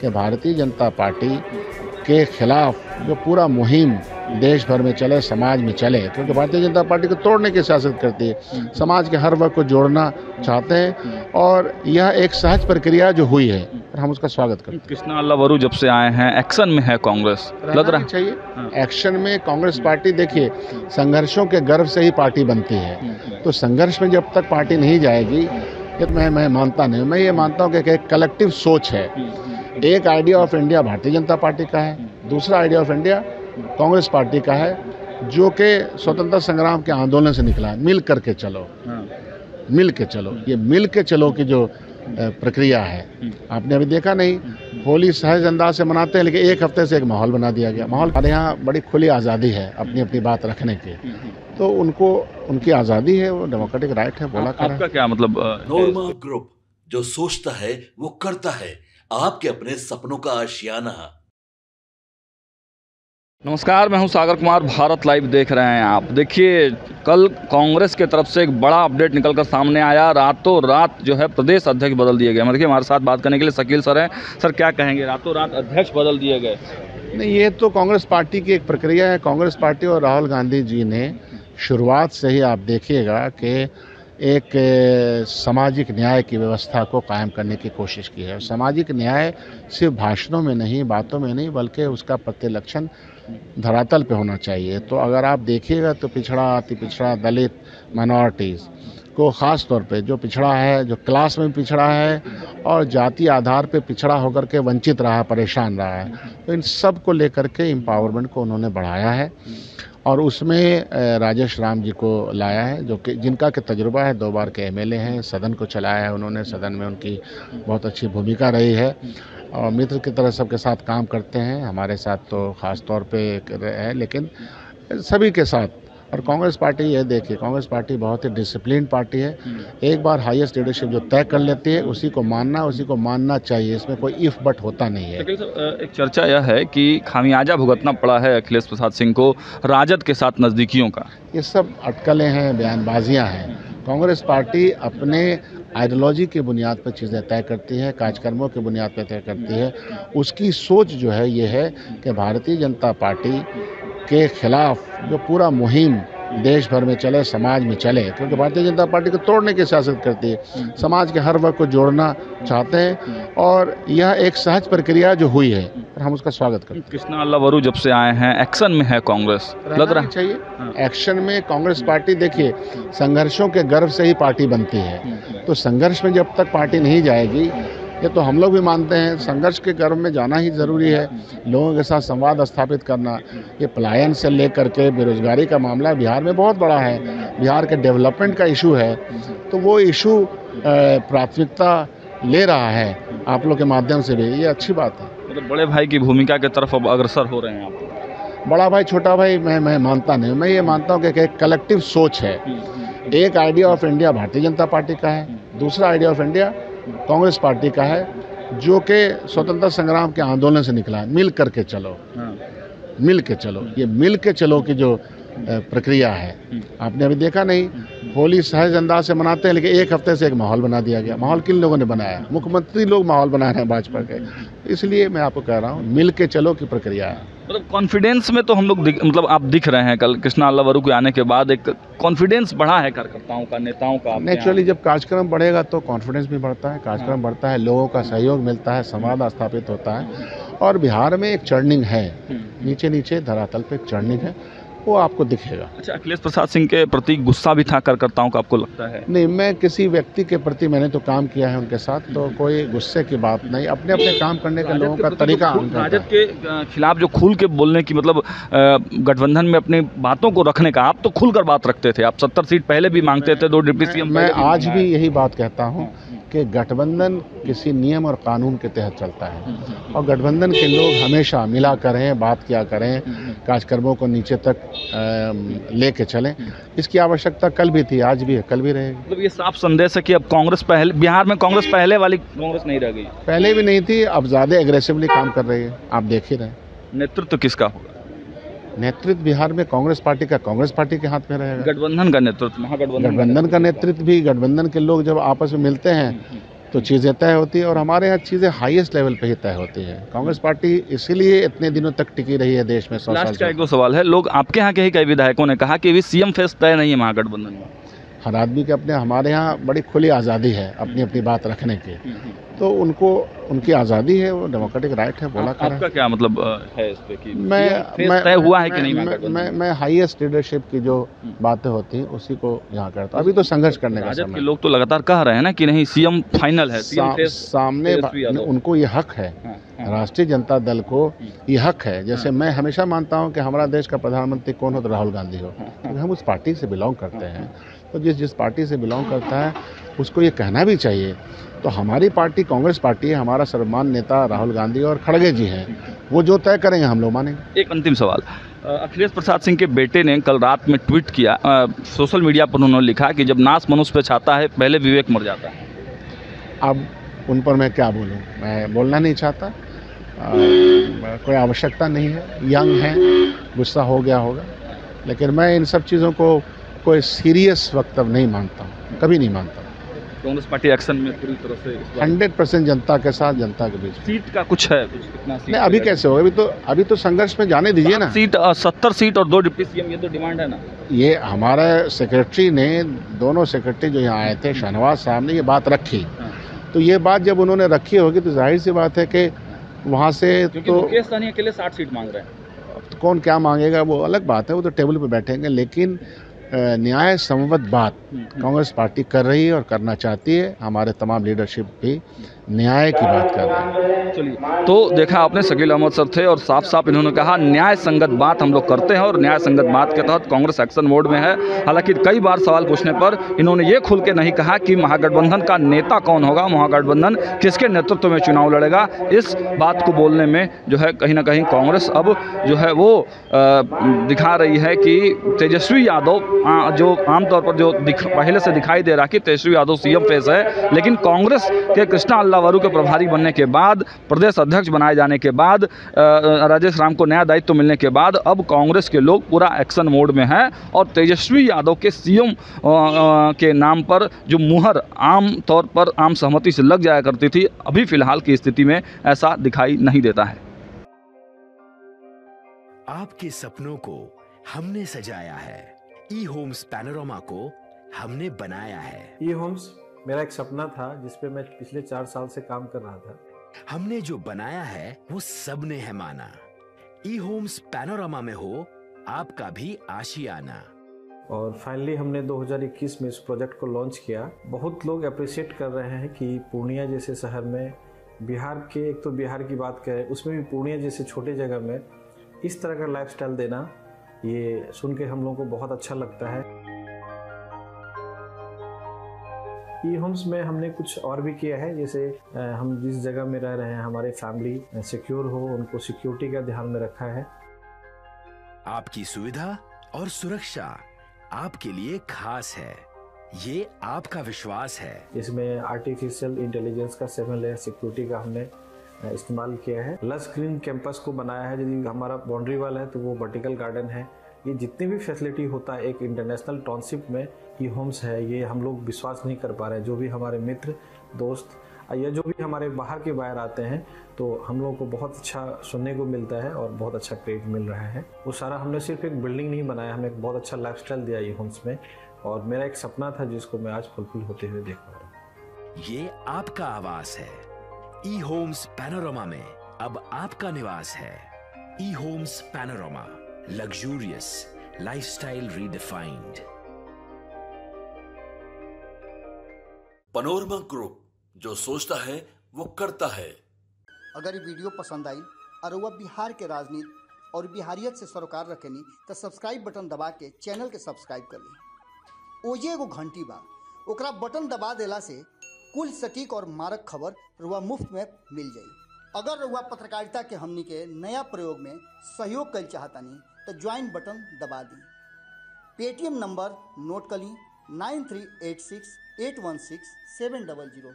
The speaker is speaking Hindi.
कि भारतीय जनता पार्टी के खिलाफ जो पूरा मुहिम देश भर में चले, समाज में चले, क्योंकि भारतीय जनता पार्टी को तोड़ने की सियासत करती है, समाज के हर वर्ग को जोड़ना चाहते हैं और यह एक सहज प्रक्रिया जो हुई है और हम उसका स्वागत करते हैं। कृष्णा अल्लावरू जब से आए हैं एक्शन में है कांग्रेस, लग रहा है चाहिए एक्शन में कांग्रेस पार्टी। देखिए, संघर्षों के गर्व से ही पार्टी बनती है, तो संघर्ष में जब तक पार्टी नहीं जाएगी ये मैं मानता नहीं। मैं ये मानता हूँ कि एक कलेक्टिव सोच है। एक idea of India Bharatiya Janata party का है, दूसरा idea of India Congress party का है, जो कि स्वतंत्रता संग्राम के आंदोलन से निकला है। मिल करके चलो, मिल के चलो, ये मिल के चलो की जो प्रक्रिया है, आपने अभी देखा नहीं, होली सहज अंदाज से मनाते हैं, लेकिन एक हफ्ते से एक माहौल बना दिया गया। माहौल हमारे यहाँ बड़ी खुली आज़ादी है अपनी अपनी बात रखने की, तो उनको उनकी आज़ादी है, वो डेमोक्रेटिक राइट है, बोला करें। आपका क्या मतलब? नोरमा ग्रुप, जो सोचता है वो करता है, आपके अपने सपनों का आशियाना। नमस्कार, मैं हूं सागर कुमार, भारत लाइव देख रहे हैं आप। देखिए, कल कांग्रेस की तरफ से एक बड़ा अपडेट निकलकर सामने आया। रातों रात जो है प्रदेश अध्यक्ष बदल दिए गए। देखिए, हमारे साथ बात करने के लिए शकील सर हैं। सर, क्या कहेंगे, रातों रात अध्यक्ष बदल दिए गए? नहीं, ये तो कांग्रेस पार्टी की एक प्रक्रिया है। कांग्रेस पार्टी और राहुल गांधी जी ने शुरुआत से ही आप देखिएगा कि एक सामाजिक न्याय की व्यवस्था को कायम करने की कोशिश की है। सामाजिक न्याय सिर्फ भाषणों में नहीं, बातों में नहीं, बल्कि उसका प्रतिलक्षण धरातल पे होना चाहिए। तो अगर आप देखिएगा तो पिछड़ा, अति पिछड़ा, दलित, माइनॉरिटीज़ को ख़ास तौर पे जो पिछड़ा है, जो क्लास में पिछड़ा है और जाति आधार पे पिछड़ा होकर के वंचित रहा, परेशान रहा है, तो इन सब को लेकर के एम्पावरमेंट को उन्होंने बढ़ाया है और उसमें राजेश राम जी को लाया है, जो कि जिनका कि तजुर्बा है, 2 बार के एमएलए हैं, सदन को चलाया है उन्होंने, सदन में उनकी बहुत अच्छी भूमिका रही है और मित्र की तरह सबके साथ काम करते हैं। हमारे साथ तो ख़ास तौर पे है, लेकिन सभी के साथ। और कांग्रेस पार्टी, ये देखिए, कांग्रेस पार्टी बहुत ही डिसिप्लिन पार्टी है। एक बार हाईएस्ट लीडरशिप जो तय कर लेती है उसी को मानना चाहिए, इसमें कोई इफ बट होता नहीं है। एक चर्चा यह है कि खामियाजा भुगतना पड़ा है अखिलेश प्रसाद सिंह को राजद के साथ नज़दीकियों का। ये सब अटकलें हैं, बयानबाजियाँ हैं। कांग्रेस पार्टी अपने आइडियोलॉजी की बुनियाद पर चीज़ें तय करती है, कार्यक्रमों की बुनियाद पर तय करती है। उसकी सोच जो है ये है कि भारतीय जनता पार्टी के खिलाफ जो पूरा मुहिम देश भर में चले, समाज में चले, क्योंकि भारतीय जनता पार्टी को तोड़ने की सियासत करती है, समाज के हर वर्ग को जोड़ना चाहते हैं और यह एक सहज प्रक्रिया जो हुई है और हम उसका स्वागत करते हैं। कृष्णा अल्लावरू जब से आए हैं एक्शन में है कांग्रेस, लग रहा है चाहिए एक्शन में कांग्रेस पार्टी। देखिए, संघर्षों के गर्व से ही पार्टी बनती है, तो संघर्ष में जब तक पार्टी नहीं जाएगी, ये तो हम लोग भी मानते हैं, संघर्ष के गर्भ में जाना ही ज़रूरी है, लोगों के साथ संवाद स्थापित करना। ये पलायन से लेकर के बेरोजगारी का मामला बिहार में बहुत बड़ा है, बिहार के डेवलपमेंट का इशू है, तो वो इशू प्राथमिकता ले रहा है आप लोग के माध्यम से भी, ये अच्छी बात है। मतलब बड़े भाई की भूमिका की तरफ अब अग्रसर हो रहे हैं आप? बड़ा भाई छोटा भाई मैं मानता नहीं। मैं ये मानता हूँ कि एक कलेक्टिव सोच है। एक idea of India Bharatiya Janata party का है, दूसरा idea of India Congress party का है, जो कि स्वतंत्रता संग्राम के आंदोलन से निकला है। मिल करके चलो, मिल के चलो, ये मिल के चलो की जो प्रक्रिया है, आपने अभी देखा नहीं, होली सहज अंदाज से मनाते हैं, लेकिन एक हफ्ते से एक माहौल बना दिया गया। माहौल किन लोगों ने बनाया? मुख्यमंत्री लोग माहौल बना रहे हैं भाजपा के। इसलिए मैं आपको कह रहा हूँ, मिल के चलो की प्रक्रिया है। मतलब कॉन्फिडेंस में तो हम लोग मतलब आप दिख रहे हैं। कल कृष्णा अल्लावरू के आने के बाद एक कॉन्फिडेंस बढ़ा है कार्यकर्ताओं का, नेताओं का। नेचुरली जब कार्यक्रम बढ़ेगा तो कॉन्फिडेंस भी बढ़ता है, कार्यक्रम बढ़ता है, लोगों का सहयोग मिलता है, संवाद स्थापित होता है और बिहार में एक चर्निंग है, नीचे नीचे धरातल पे एक चर्निंग है, वो आपको दिखेगा। अच्छा, अखिलेश प्रसाद सिंह के प्रति गुस्सा भी था कार्यकर्ताओं का, आपको लगता है? नहीं, मैं किसी व्यक्ति के प्रति, मैंने तो काम किया है उनके साथ, तो कोई गुस्से की बात नहीं। अपने अपने काम करने का लोगों का तरीका। राजद के खिलाफ जो खुल के बोलने की, मतलब गठबंधन में अपनी बातों को रखने का, आप तो खुलकर बात रखते थे। आप 70 सीट पहले भी मांगते थे, 2 डिप्टी सीएम। मैं आज भी यही बात कहता हूँ कि गठबंधन किसी नियम और कानून के तहत चलता है और गठबंधन के लोग हमेशा मिला करें, बात किया करें, कार्यक्रमों को नीचे तक लेके चलें। इसकी आवश्यकता कल भी थी, आज भी है, कल भी रहेगी। मतलब ये साफ संदेश है कि अब कांग्रेस पहले, बिहार में कांग्रेस पहले वाली कांग्रेस नहीं रह गई। पहले भी नहीं थी, अब ज़्यादा एग्रेसिवली काम कर रही है, आप देख ही रहे हैं। नेतृत्व किसका होगा? नेतृत्व बिहार में कांग्रेस पार्टी का, कांग्रेस पार्टी के हाथ में रहेगा। गठबंधन का नेतृत्व, महागठबंधन का नेतृत्व भी, गठबंधन के लोग जब आपस में मिलते हैं तो चीज़ें तय होती है और हमारे यहाँ चीज़ें हाईएस्ट लेवल पे ही तय होती है। कांग्रेस पार्टी इसीलिए इतने दिनों तक टिकी रही है देश में, 100 साल लास्ट का से। एक दो सवाल है, लोग आपके यहाँ के ही कई विधायकों ने कहा कि अभी सीएम फेस तय नहीं है महागठबंधन में। हर आदमी के अपने, हमारे यहाँ बड़ी खुली आज़ादी है अपनी अपनी बात रखने की, तो उनको उनकी आज़ादी है, वो डेमोक्रेटिक राइट है, बोला करें। आपका क्या मतलब है इस पे कि तय हुआ है कि नहीं महागठबंधन? मैं हाईएस्ट लीडरशिप की जो बातें होती हैं उसी को यहाँ करता हूँ। अभी तो संघर्ष करने का राजद समय के लोग तो लगातार कह रहे हैं ना कि नहीं सीएम फाइनल है, सामने उनको ये हक है, राष्ट्रीय जनता दल को ये हक है। जैसे मैं हमेशा मानता हूँ कि हमारा देश का प्रधानमंत्री कौन हो तो राहुल गांधी हो, क्योंकि हम उस पार्टी से बिलोंग करते हैं। तो जिस पार्टी से बिलोंग करता है उसको ये कहना भी चाहिए। तो हमारी पार्टी कांग्रेस पार्टी है, हमारा सर्वमान्य नेता राहुल गांधी और खड़गे जी हैं, वो जो तय करेंगे हम लोग मानेंगे। एक अंतिम सवाल, अखिलेश प्रसाद सिंह के बेटे ने कल रात में ट्वीट किया, सोशल मीडिया पर उन्होंने लिखा कि जब नाश मनुष्य पे छाता है पहले विवेक मर जाता है। अब उन पर मैं क्या बोलूं, मैं बोलना नहीं चाहता, कोई आवश्यकता नहीं है, यंग है, गुस्सा हो गया होगा, लेकिन मैं इन सब चीज़ों को कोई सीरियस वक्तव्य नहीं मानता हूँ, कभी नहीं मानता। कांग्रेस पार्टी एक्शन में पूरी तरह से 100% जनता के साथ, जनता के बीच। सीट का कुछ है, कुछ कितना सीट? नहीं, अभी कैसे हो, अभी तो संघर्ष में जाने दीजिए ना। सीट 70 सीट और 2 डिप्टी सीएम, ये तो डिमांड है ना। ये हमारे सेक्रेटरी ने, दोनों सेक्रेटरी जो यहाँ आए थे, शहनवाज साहब ने ये बात रखी, तो ये बात जब उन्होंने रखी होगी तो जाहिर सी बात है कि वहाँ से तो मुकेश सहनी अकेले 60 सीट मांग रहे हैं। तो कौन क्या मांगेगा वो अलग बात है, वो तो टेबल पे बैठेंगे, लेकिन न्याय संवत बात कांग्रेस पार्टी कर रही है और करना चाहती है। हमारे तमाम लीडरशिप भी न्याय की बात कर रहे हैं। चलिए, तो देखा आपने, शकील अहमद सर थे और साफ साफ इन्होंने कहा न्याय संगत बात हम लोग करते हैं और न्याय संगत बात के तहत कांग्रेस एक्शन मोड में है। हालांकि कई बार सवाल पूछने पर इन्होंने ये खुल के नहीं कहा कि महागठबंधन का नेता कौन होगा, महागठबंधन किसके नेतृत्व में चुनाव लड़ेगा। इस बात को बोलने में जो है कहीं ना कहीं कांग्रेस अब जो है वो दिखा रही है कि तेजस्वी यादव जो आमतौर पर जो पहले से दिखाई दे रहा कि तेजस्वी यादव सीएम फेस है, लेकिन कांग्रेस के कृष्णा अल्लावरू के प्रभारी बनने के बाद, प्रदेश अध्यक्ष बनाए जाने के बाद, राजेश राम को नया दायित्व मिलने के बाद अब कांग्रेस के लोग पूरा एक्शन मोड में हैं और तेजस्वी यादव के सीएम के नाम पर जो मुहर आम तौर पर आम सहमति से लग जाया करती थी, अभी फिलहाल की स्थिति में ऐसा दिखाई नहीं देता है। आपके सपनों को हमने सजाया है, ई होम्स पैनोरामा को हमने बनाया है। ई होम्स मेरा एक सपना था जिस पे मैं पिछले 4 साल से काम कर रहा था। हमने जो बनाया है वो सबने है माना। ई होम्स पैनोरामा में हो आपका भी आशियाना। और फाइनली हमने 2021 में इस प्रोजेक्ट को लॉन्च किया। बहुत लोग अप्रिशिएट कर रहे हैं कि पूर्णिया जैसे शहर में, बिहार के, एक तो बिहार की बात करें उसमें भी पूर्णिया जैसे छोटे जगह में इस तरह का लाइफस्टाइल देना, ये सुन के हम लोगों को बहुत अच्छा लगता है। ई होम्स में हमने कुछ और भी किया है, जैसे हम जिस जगह में रह रहे हैं हमारे फैमिली सिक्योर हो, उनको सिक्योरिटी का ध्यान में रखा है। आपकी सुविधा और सुरक्षा आपके लिए खास है, ये आपका विश्वास है। इसमें आर्टिफिशियल इंटेलिजेंस का 7 लेयर सिक्योरिटी का हमने इस्तेमाल किया है। लस ग्रीन कैंपस को बनाया है, यदि हमारा बाउंड्री वाल है तो वो वर्टिकल गार्डन है। ये जितनी भी फैसिलिटी होता है एक इंटरनेशनल टाउनशिप में ई होम्स है, ये हम लोग विश्वास नहीं कर पा रहे हैं। जो भी हमारे मित्र, दोस्त या जो भी हमारे बाहर के बाहर आते हैं तो हम लोगों को बहुत अच्छा सुनने को मिलता है और बहुत अच्छा क्रेडिट मिल रहा है। वो सारा हमने सिर्फ एक बिल्डिंग नहीं बनाया, हमें एक बहुत अच्छा लाइफस्टाइल दिया ई होम्स में, और मेरा एक सपना था जिसको मैं आज फुलफिल होते हुए देख पा रहा हूँ। ये आपका आवास है। ई होम्स पैनोरामा में अब आपका निवास है। E homes panorama, luxurious lifestyle redefined. Panorama group, जो सोचता है वो करता है। अगर ये वीडियो पसंद आई और वह बिहार के राजनीति और बिहारियत से सरोकार रखेनी तो सब्सक्राइब बटन दबा के चैनल के सब्सक्राइब कर ली। ओजे एगो घंटी बा, ओकरा बटन दबा देला से कुल सटीक और मारक खबर रुआ मुफ्त में मिल जाई। अगर रुआ पत्रकारिता के हमनी के नया प्रयोग में सहयोग कर चाहतानी तो ज्वाइन बटन दबा दी। पेटीएम नंबर नोट कर ली 9386816700।